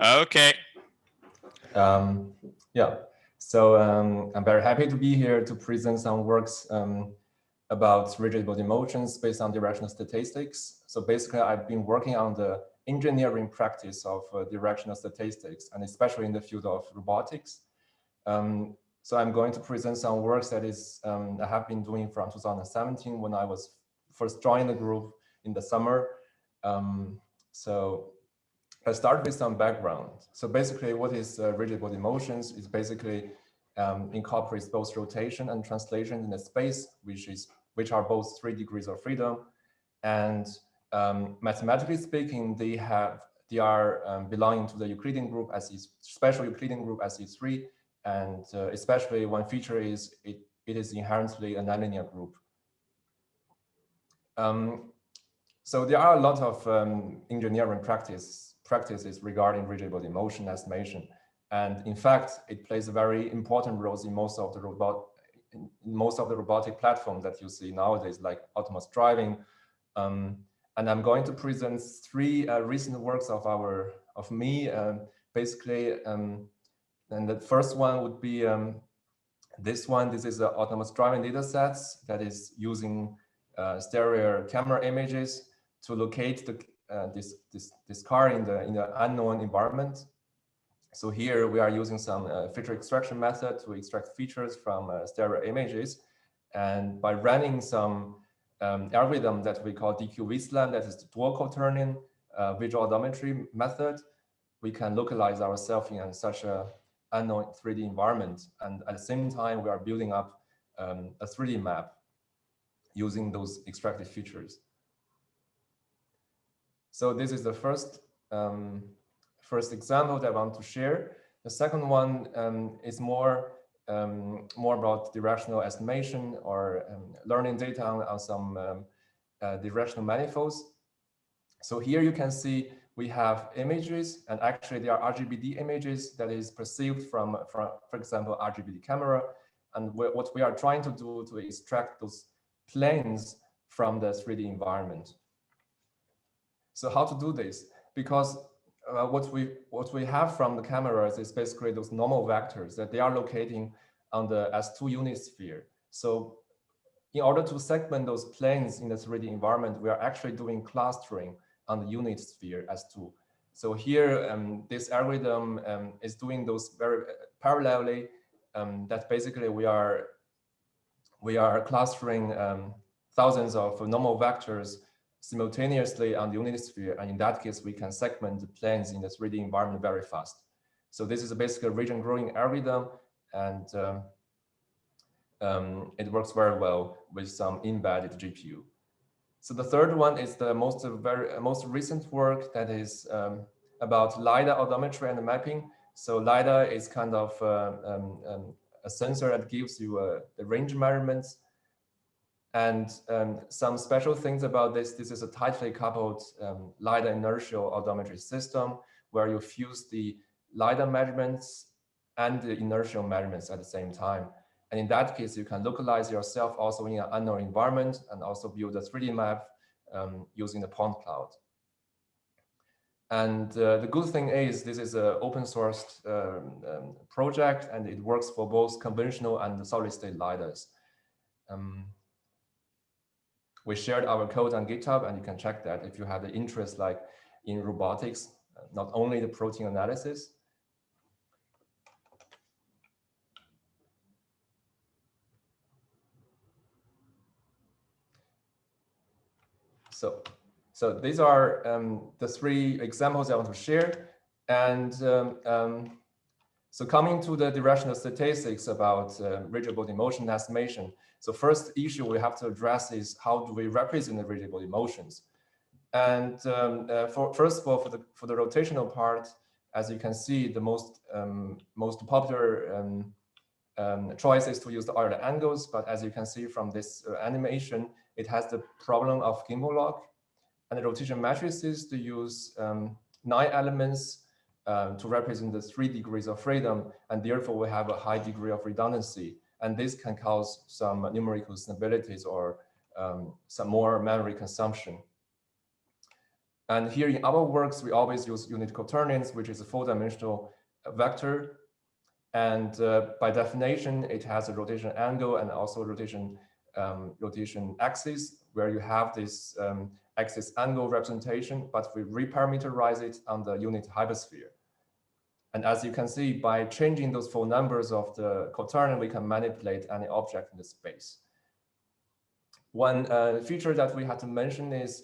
Okay. Um, yeah, so I'm very happy to be here to present some works about rigid body motions based on directional statistics. So basically, I've been working on the engineering practice of directional statistics, and especially in the field of robotics. So I'm going to present some works that is I have been doing from 2017 when I was first joined the group in the summer. Um, so Let's start with some background. So basically, what is rigid body motions is basically incorporates both rotation and translation in a space, which are both 3 degrees of freedom. And mathematically speaking, they are belonging to the Euclidean group as is special Euclidean group as E3, and especially one feature is it is inherently a nonlinear group. Um, so there are a lot of engineering practices regarding rigid body motion estimation, and in fact, it plays a very important role in most of the robotic platforms that you see nowadays, like autonomous driving. Um, and I'm going to present 3 recent works of me, basically. And the first one would be this one. This is the autonomous driving data sets that is using stereo camera images to locate this car in the unknown environment. So here we are using some feature extraction method to extract features from stereo images, and by running some algorithm that we call DQ-VSLAM, that is the dual quaternion visual odometry method, we can localize ourselves in such a unknown 3D environment, and at the same time we are building up a 3D map using those extracted features. So this is the first example that I want to share. The second one is more about directional estimation or learning data on some directional manifolds. So here you can see we have images, and actually they are RGBD images that is perceived from for example, RGBD camera. And what we are trying to do to extract those planes from the 3D environment. So how to do this? Because what we have from the cameras is basically those normal vectors that they are locating on the S2 unit sphere. So in order to segment those planes in the 3D environment, we are actually doing clustering on the unit sphere S2. So here, this algorithm is doing those very parallelly. That basically we are clustering thousands of normal vectors simultaneously on the unit sphere, and in that case, we can segment the planes in the 3D environment very fast. So this is basically a region growing algorithm, and it works very well with some embedded GPU. So the third one is the most recent work that is about LiDAR odometry and mapping. So LiDAR is kind of a sensor that gives you the range measurements. And some special things about this is a tightly coupled LiDAR inertial odometry system where you fuse the LiDAR measurements and the inertial measurements at the same time. And in that case, you can localize yourself also in an unknown environment and also build a 3D map using the point cloud. And the good thing is this is an open source project, and it works for both conventional and solid state LiDARs. We shared our code on GitHub, and you can check that if you have the interest like in robotics, not only the protein analysis. So these are the 3 examples I want to share. And so coming to the directional statistics about rigid body motion estimation. So first issue we have to address is how do we represent the rigid body motions? And first of all, for the rotational part, as you can see, the most popular choice is to use the Euler angles. But as you can see from this animation, it has the problem of gimbal lock. And the rotation matrices to use 9 elements to represent the 3 degrees of freedom, and therefore we have a high degree of redundancy. And this can cause some numerical instabilities or some more memory consumption. And here in our works, we always use unit quaternions, which is a 4-dimensional vector. And by definition, it has a rotation angle and also rotation axis, where you have this axis angle representation, but we reparameterize it on the unit hypersphere. And as you can see, by changing those 4 numbers of the quaternion, we can manipulate any object in the space. One feature that we had to mention is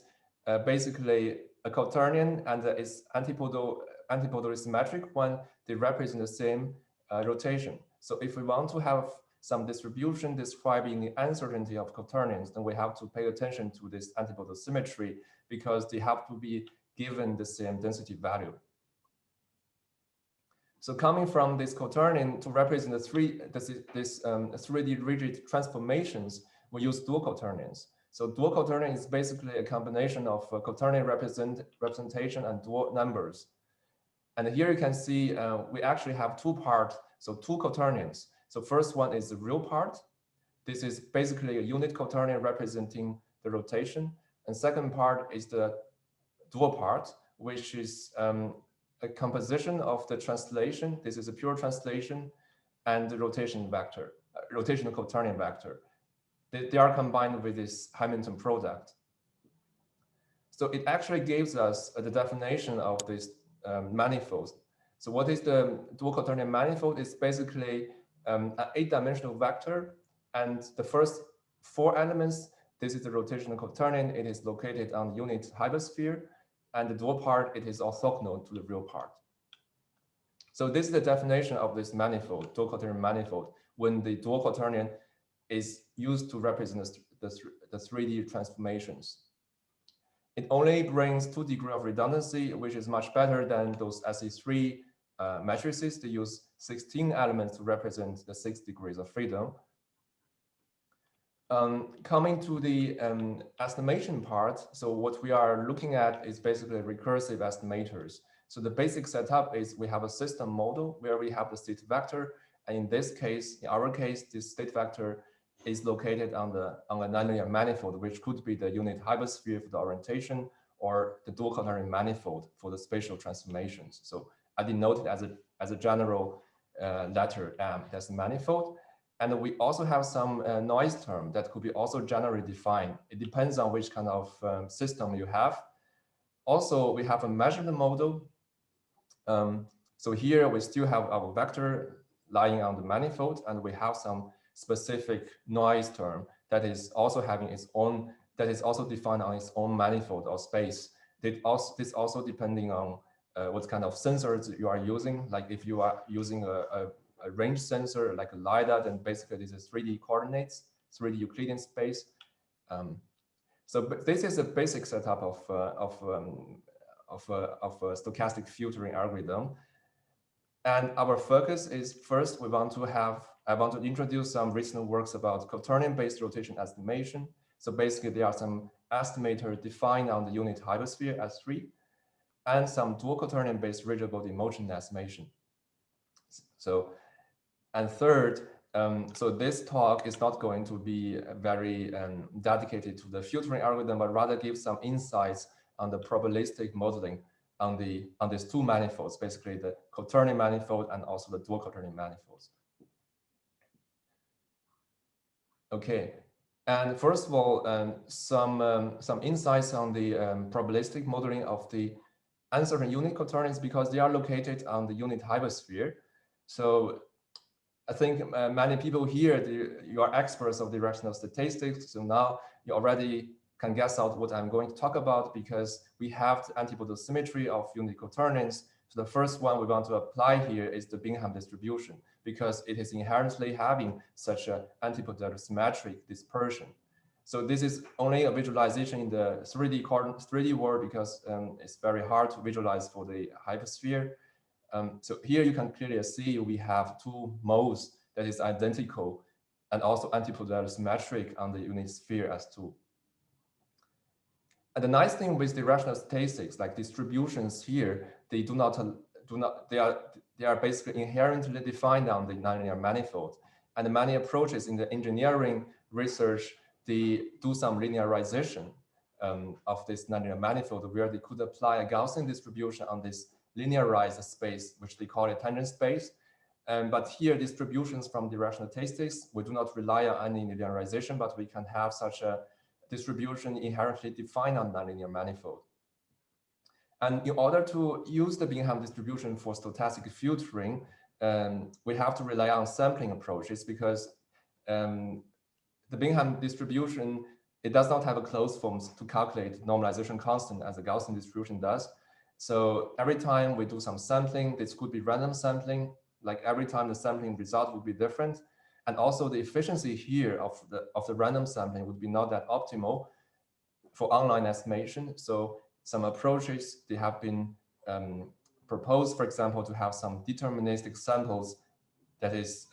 basically a quaternion and its antipodally symmetric one, they represent the same rotation. So if we want to have some distribution describing the uncertainty of quaternions, then we have to pay attention to this antipodal symmetry because they have to be given the same density value. So coming from this quaternion to represent the 3D rigid transformations, we use dual quaternions. So dual quaternion is basically a combination of quaternion representation and dual numbers. And here you can see we actually have 2 parts, so 2 quaternions. So first one is the real part. This is basically a unit quaternion representing the rotation. And second part is the dual part, which is a composition of the translation. This is a pure translation and the rotation vector, rotational quaternion vector. They are combined with this Hamilton product. So it actually gives us the definition of this manifold. So what is the dual quaternion manifold? It's basically an 8-dimensional vector, and the first 4 elements, this is the rotational quaternion. It is located on unit hypersphere, and the dual part, it is orthogonal to the real part. So this is the definition of this manifold, dual quaternion manifold, when the dual quaternion is used to represent the 3D transformations. It only brings 2 degrees of redundancy, which is much better than those SE3 matrices. They use 16 elements to represent the 6 degrees of freedom. Coming to the estimation part, so what we are looking at is basically recursive estimators. So the basic setup is we have a system model where we have the state vector, and in this case, in our case, this state vector is located on a nonlinear manifold, which could be the unit hypersphere for the orientation or the dual quaternion manifold for the spatial transformations. So I denote it as a general letter M, that's the manifold. And we also have some noise term that could be also generally defined. It depends on which kind of system you have. Also, we have a measurement model. So here we still have our vector lying on the manifold, and we have some specific noise term that is also having its own, that is also defined on its own manifold or space. This also depending on what kind of sensors you are using. Like if you are using a range sensor like a LiDAR, then basically this is 3D coordinates, 3D Euclidean space. So this is a basic setup of a stochastic filtering algorithm. And our focus is first, I want to introduce some recent works about quaternion-based rotation estimation. So basically there are some estimators defined on the unit hypersphere S3 and some dual quaternion-based rigid body motion estimation. So, and third, so this talk is not going to be very dedicated to the filtering algorithm, but rather give some insights on the probabilistic modeling on these 2 manifolds, basically the quaternion manifold and also the dual quaternion manifolds. Okay, and first of all, some insights on the probabilistic modeling of the uncertain unit quaternions, because they are located on the unit hypersphere. So I think many people here, you are experts of directional statistics. So now you already can guess out what I'm going to talk about, because we have the antipodal symmetry of unit quaternions. So the first one we want to apply here is the Bingham distribution, because it is inherently having such an antipodal symmetric dispersion. So this is only a visualization in the 3D world, because it's very hard to visualize for the hypersphere. So here you can clearly see we have 2 modes that is identical and also antipodal symmetric on the unit sphere S2. And the nice thing with directional statistics, like distributions here, they are basically inherently defined on the nonlinear manifold. And many approaches in the engineering research, they do some linearization of this nonlinear manifold, where they could apply a Gaussian distribution on this linearized space, which they call a tangent space. But here, distributions from directional statistics, we do not rely on any linearization, but we can have such a distribution inherently defined on nonlinear manifold. And in order to use the Bingham distribution for stochastic filtering, we have to rely on sampling approaches, because the Bingham distribution, it does not have a closed form to calculate normalization constant as a Gaussian distribution does. So every time we do some sampling, this could be random sampling, like every time the sampling result would be different. And also the efficiency here of the random sampling would be not that optimal for online estimation. So some approaches, they have been proposed, for example, to have some deterministic samples that is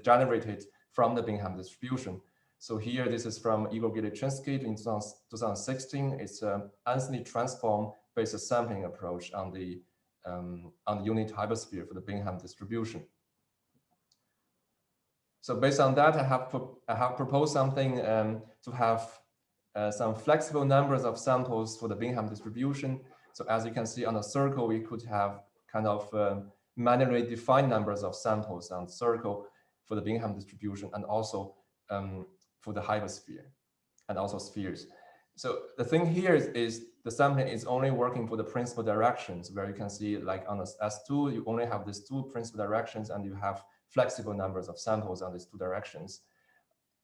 generated from the Bingham distribution. So here, this is from Igor Gilichinsky in 2016. It's an Anthony transform-based sampling approach on the unit hypersphere for the Bingham distribution. So based on that, I have proposed something to have some flexible numbers of samples for the Bingham distribution. So as you can see on the circle, we could have kind of manually defined numbers of samples on the circle for the Bingham distribution, and also for the hypersphere and also spheres. So the thing here is the sampling is only working for the principal directions, where you can see, like on the S2, you only have these two principal directions, and you have flexible numbers of samples on these two directions.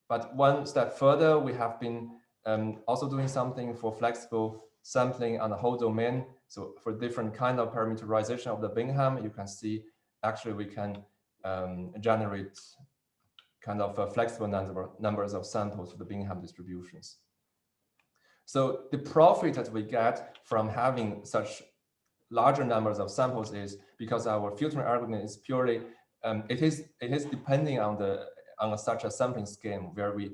But one step further, we have been also doing something for flexible sampling on the whole domain. So for different kind of parameterization of the Bingham, you can see actually we can generate kind of flexible numbers of samples for the Bingham distributions. So the profit that we get from having such larger numbers of samples is because our filtering algorithm is purely it is depending on such a sampling scheme, where we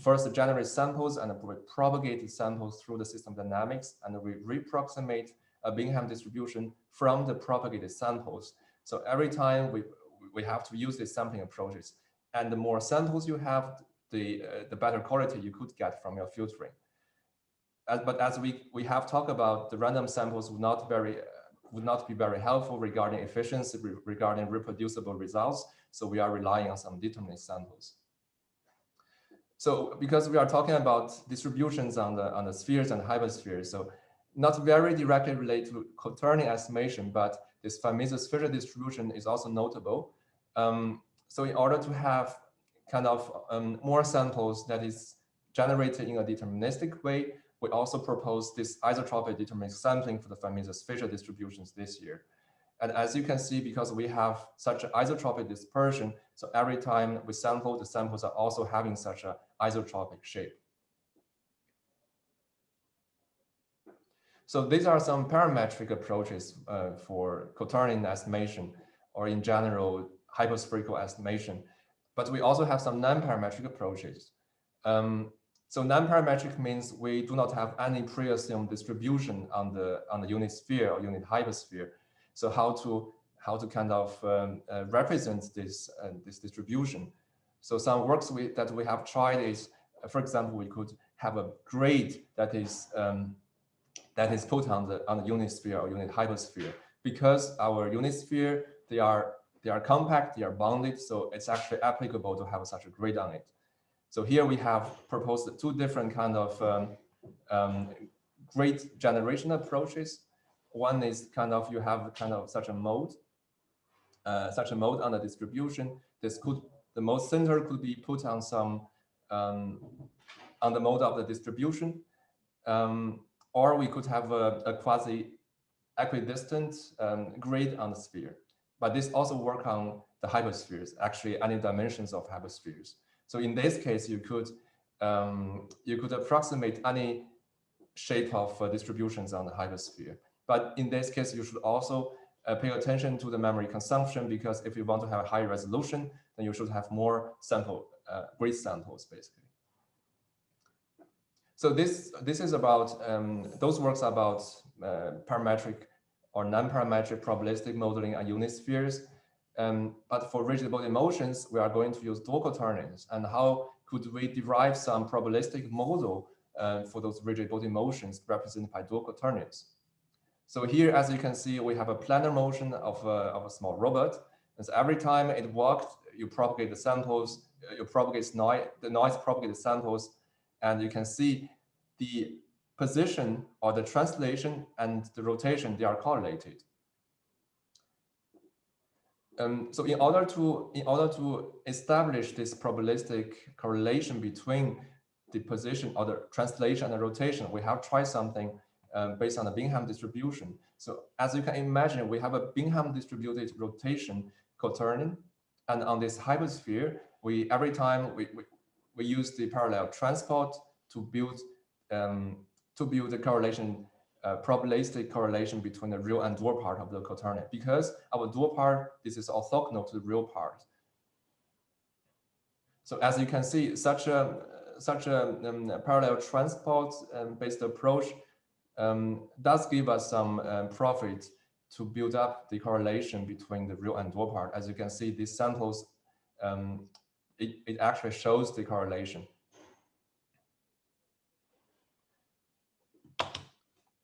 first generate samples and we propagate the samples through the system dynamics, and we reapproximate a Bingham distribution from the propagated samples. So every time we have to use these sampling approaches, and the more samples you have, the better quality you could get from your filtering. But as we have talked about, the random samples would not be very helpful regarding efficiency, regarding reproducible results. So we are relying on some determinist samples. So because we are talking about distributions on the spheres and hyperspheres, so not very directly related to quaternion estimation, but this Farmisus Fisher distribution is also notable. So in order to have kind of more samples that is generated in a deterministic way, we also propose this isotropic deterministic sampling for the Farmisus Fisher distributions this year. And as you can see, because we have such an isotropic dispersion, so every time we sample, the samples are also having such an isotropic shape. So these are some parametric approaches for quaternion estimation, or in general, hyperspherical estimation. But we also have some non-parametric approaches. So non-parametric means we do not have any pre-assumed distribution on the unit sphere or unit hypersphere. So how to kind of represent this distribution? So some works that we have tried is, for example, we could have a grade that is put on the unit sphere or unit hypersphere, because our unit sphere, they are compact, they are bounded, so it's actually applicable to have such a grade on it. So here we have proposed two different kind of grade generation approaches. One is kind of, you have kind of such a mode on the distribution. The mode center could be put on some on the mode of the distribution, or we could have a quasi equidistant grade on the sphere. But this also work on the hyperspheres, actually any dimensions of hyperspheres. So in this case, you could approximate any shape of distributions on the hypersphere. But in this case, you should also pay attention to the memory consumption, because if you want to have a high resolution, then you should have more grid samples, basically. So this is about those works about parametric or non-parametric probabilistic modeling on unit spheres. But for rigid body motions, we are going to use dual quaternions. And how could we derive some probabilistic model for those rigid body motions represented by dual quaternions? So here, as you can see, we have a planar motion of a small robot. And so every time it walked, you propagate the samples, you propagate noise, the noise propagates the samples, and you can see the position or the translation and the rotation, they are correlated. So in order to establish this probabilistic correlation between the position or the translation and the rotation, we have tried something based on the Bingham distribution. So as you can imagine, we have a Bingham distributed rotation quaternion, and on this hypersphere, every time we use the parallel transport to build the correlation, probabilistic correlation between the real and dual part of the quaternion. Because our dual part, this is orthogonal to the real part. So as you can see, such a parallel transport based approach does give us some profit to build up the correlation between the real and dual part. As you can see, these samples, it actually shows the correlation.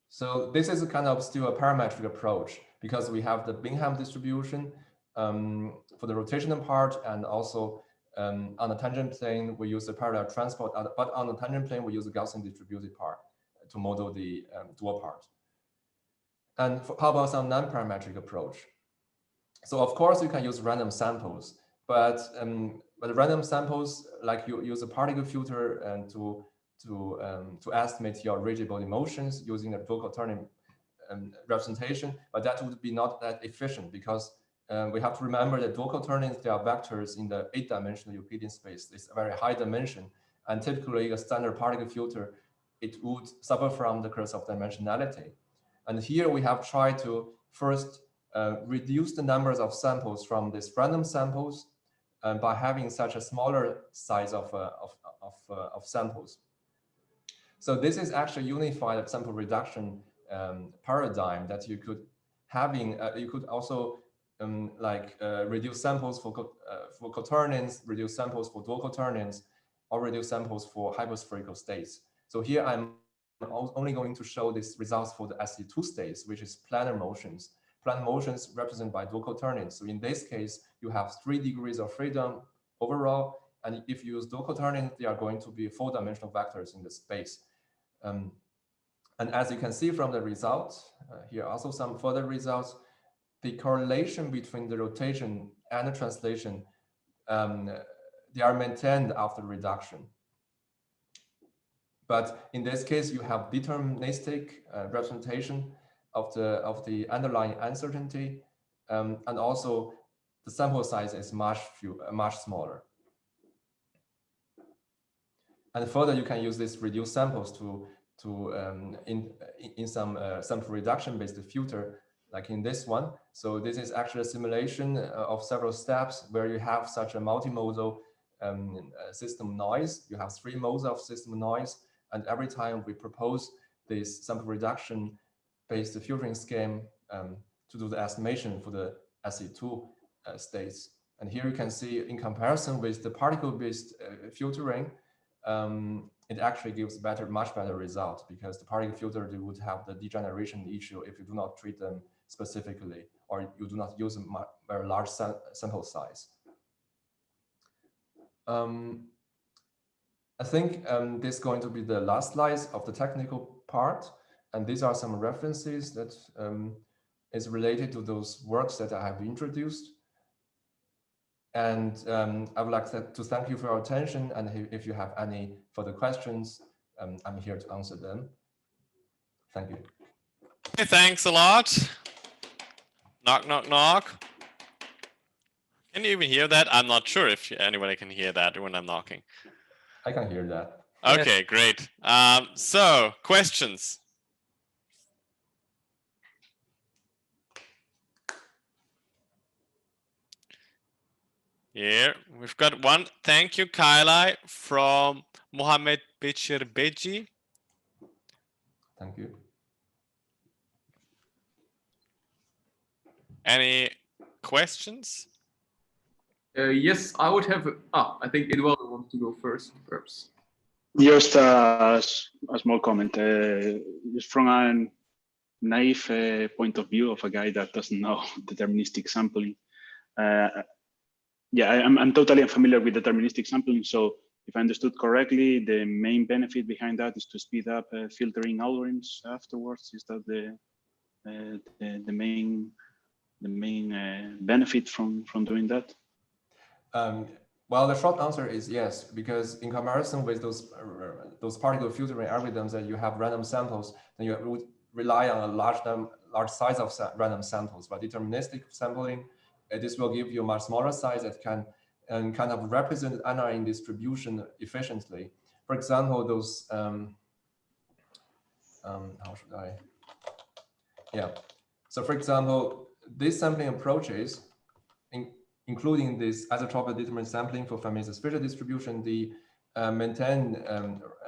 So this is a kind of still a parametric approach because we have the Bingham distribution for the rotational part, and also on the tangent plane, we use the parallel transport, but on the tangent plane, we use the Gaussian distributed part to model the dual part. And how about some non-parametric approach? So of course you can use random samples, but random samples, like you use a particle filter and to estimate your rigid body motions using a dual quaternion representation, but that would be not that efficient because we have to remember that dual quaternions, they are vectors in the 8-dimensional Euclidean space. It's a very high dimension, and typically a standard particle filter, it would suffer from the curse of dimensionality. And here we have tried to first reduce the numbers of samples from these random samples by having such a smaller size of samples. So this is actually unified sample reduction paradigm that you could you could also reduce samples for quaternions, reduce samples for dual quaternions, or reduce samples for hyperspherical states. So here I'm only going to show these results for the SE2 states, which is planar motions. Planar motions represented by dual quaternions. So in this case, you have 3 degrees of freedom overall, and if you use dual quaternions, they are going to be 4-dimensional vectors in the space. And as you can see from the results, here are also some further results, the correlation between the rotation and the translation, they are maintained after reduction. But in this case, you have deterministic representation of the underlying uncertainty, and also the sample size is much smaller. And further, you can use these reduced samples in some sample reduction based filter, like in this one. So this is actually a simulation of several steps where you have such a multimodal system noise. You have 3 modes of system noise. And every time we propose this sample reduction based filtering scheme to do the estimation for the SE2 states. And here you can see in comparison with the particle-based filtering, it actually gives much better results because the particle filter, they would have the degeneration issue if you do not treat them specifically or you do not use a very large sample size. I think this is going to be the last slides of the technical part. And these are some references that is related to those works that I have introduced. And I would like to thank you for your attention. And if you have any further questions, I'm here to answer them. Thank you. Okay, thanks a lot. Knock, knock, knock. Can you even hear that? I'm not sure if anybody can hear that when I'm knocking. I can hear that. Okay, great. So, questions? Here, we've got one. Thank you, Kailai, from Mohammed Bechir Beji. Thank you. Any questions? Yes, I would have. I think Eduardo wants want to go first, perhaps? Just a small comment. Just from a naive point of view of a guy that doesn't know deterministic sampling. Yeah, I'm totally unfamiliar with deterministic sampling. So if I understood correctly, the main benefit behind that is to speed up filtering algorithms afterwards. Is that the main benefit from doing that? Well, the short answer is yes, because in comparison with those particle filtering algorithms that you have random samples, then you would rely on a large size of random samples. But deterministic sampling, this will give you a much smaller size that can kind of represent underlying distribution efficiently. For example, those how should I? Yeah. So for example, these sampling approaches, including this isotropic determinant sampling for Mises Fisher distribution, the maintain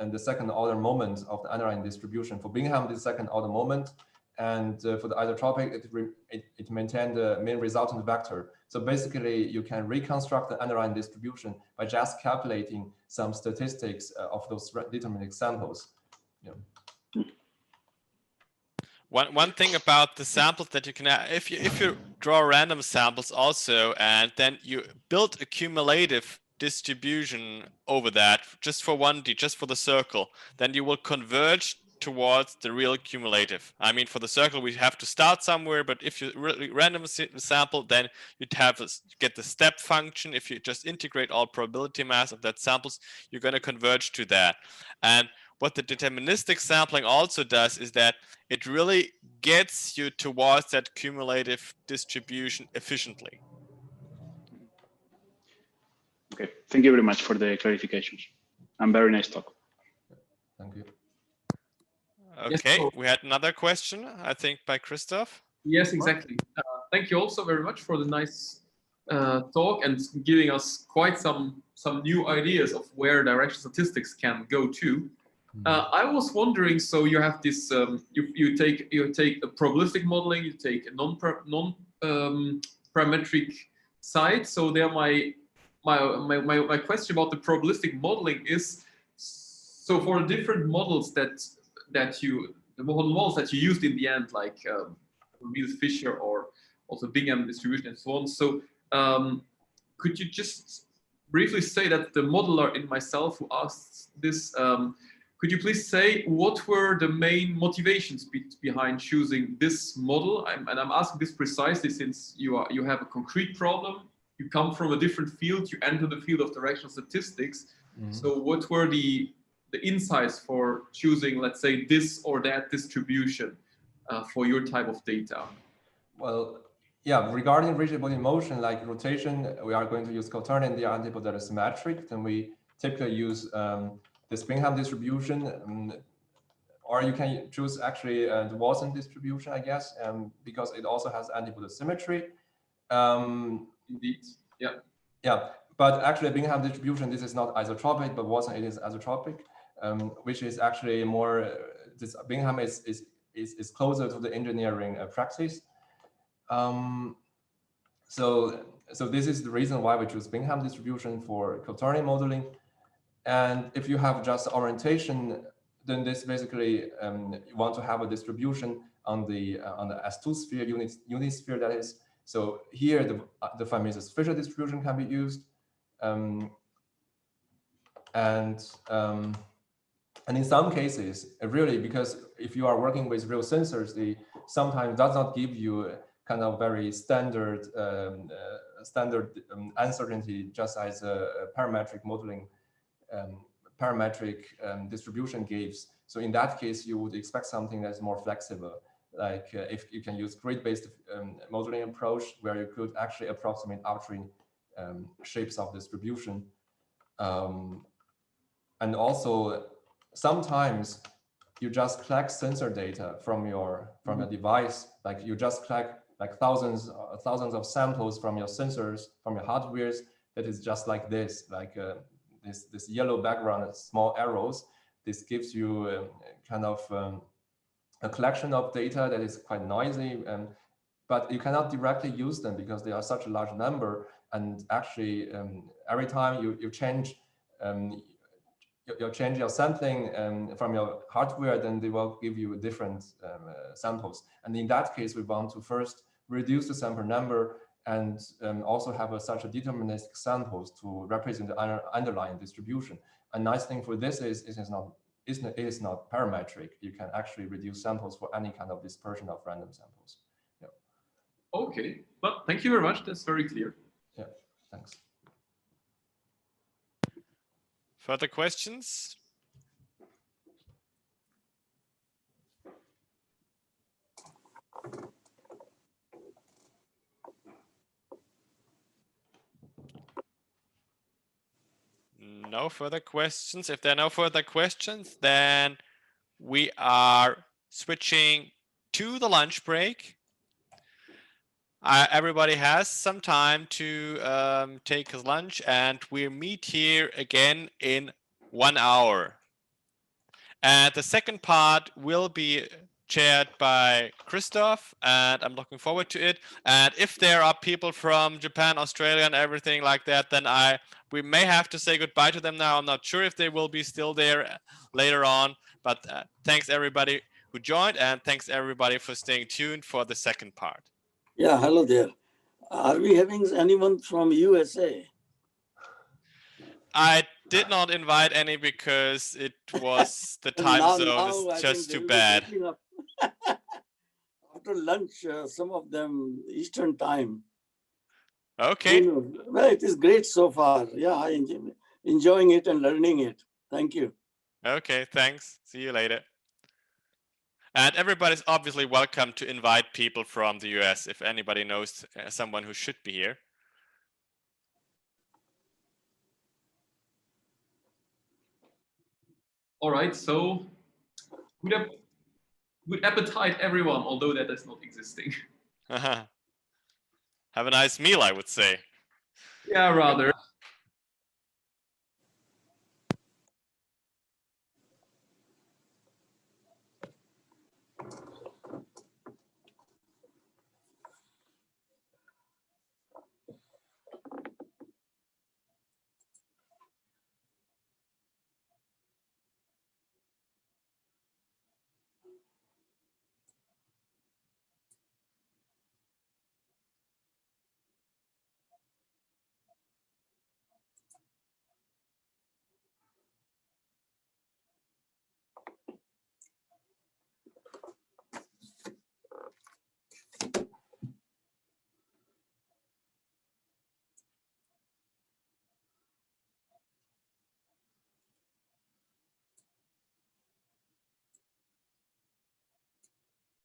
and the second order moment of the underlying distribution. For Bingham, the second order moment, and for the isotropic, it maintained the main resultant vector. So basically, you can reconstruct the underlying distribution by just calculating some statistics of those deterministic samples. Yeah. One thing about the samples that you can have, if you draw random samples also, and then you build a cumulative distribution over that just for 1D, just for the circle, then you will converge towards the real cumulative. I mean, for the circle, we have to start somewhere, but if you really random sample, then you'd have get the step function. If you just integrate all probability mass of that samples, you're going to converge to that. And what the deterministic sampling also does is that it really gets you towards that cumulative distribution efficiently. Okay, thank you very much for the clarifications. And very nice talk. Thank you. Yes, Okay, so we had another question, I think, by Christoph. Yes, exactly. Thank you also very much for the nice talk and giving us quite some new ideas of where direction statistics can go to. I was wondering, so you have this, you take a probabilistic modeling, you take a non-parametric side. So there, my question about the probabilistic modeling is, so for the different models that you used in the end, like Mises Fisher or also Bingham distribution and so on. So could you just briefly say that the modeler in myself who asked this, could you please say what were the main motivations behind choosing this model? And I'm asking this precisely since you have a concrete problem, you come from a different field, you enter the field of directional statistics. So what were the insights for choosing, let's say, this or that distribution for your type of data? Well, yeah, regarding rigid body motion, like rotation, we are going to use quaternion, the antipode that is symmetric. Then we typically use the Bingham distribution, or you can choose actually the Watson distribution, I guess, because it also has antipode symmetry. Indeed, yeah. Yeah, but actually Bingham distribution, this is not isotropic, but Watson it is isotropic, which is actually more, this Bingham is closer to the engineering practice. So this is the reason why we choose Bingham distribution for quaternion modeling. And if you have just orientation, then this basically you want to have a distribution on the S2 sphere, unit sphere, that is. So here the Mises Fisher distribution can be used, and in some cases, really, because if you are working with real sensors, they sometimes does not give you kind of very standard uncertainty, just as a parametric modeling, parametric distribution gives. So in that case, you would expect something that's more flexible, like if you can use grid-based modeling approach, where you could actually approximate arbitrary shapes of distribution. And also, sometimes you just collect sensor data from your device, like you just collect like thousands of samples from your sensors, from your hardwares, that is just like this, like this yellow background, small arrows. This gives you kind of a collection of data that is quite noisy, but you cannot directly use them because they are such a large number. And actually, every time you change you change your sampling from your hardware, then they will give you different samples. And in that case, we want to first reduce the sample number and also have such a deterministic samples to represent the underlying distribution. A nice thing for this is it is not parametric. You can actually reduce samples for any kind of dispersion of random samples. Yeah. Okay, well, thank you very much. That's very clear. Yeah, thanks. Further questions? No further questions. If there are no further questions, then we are switching to the lunch break. Everybody has some time to take his lunch, and we meet here again in 1 hour. And the second part will be chaired by Christoph, and I'm looking forward to it. And if there are people from Japan, Australia, and everything like that, then we may have to say goodbye to them now. I'm not sure if they will be still there later on, but thanks everybody who joined, and thanks everybody for staying tuned for the second part. Yeah, hello there. Are we having anyone from USA? I did not invite any because it was the time zone is just too bad. After lunch, some of them Eastern time. Okay. Well, it is great so far. Yeah, I enjoying it and learning it. Thank you. Okay, thanks. See you later. And everybody's obviously welcome to invite people from the US if anybody knows someone who should be here. All right, so good appetite, everyone, although that is not existing. Have a nice meal, I would say. Yeah, rather.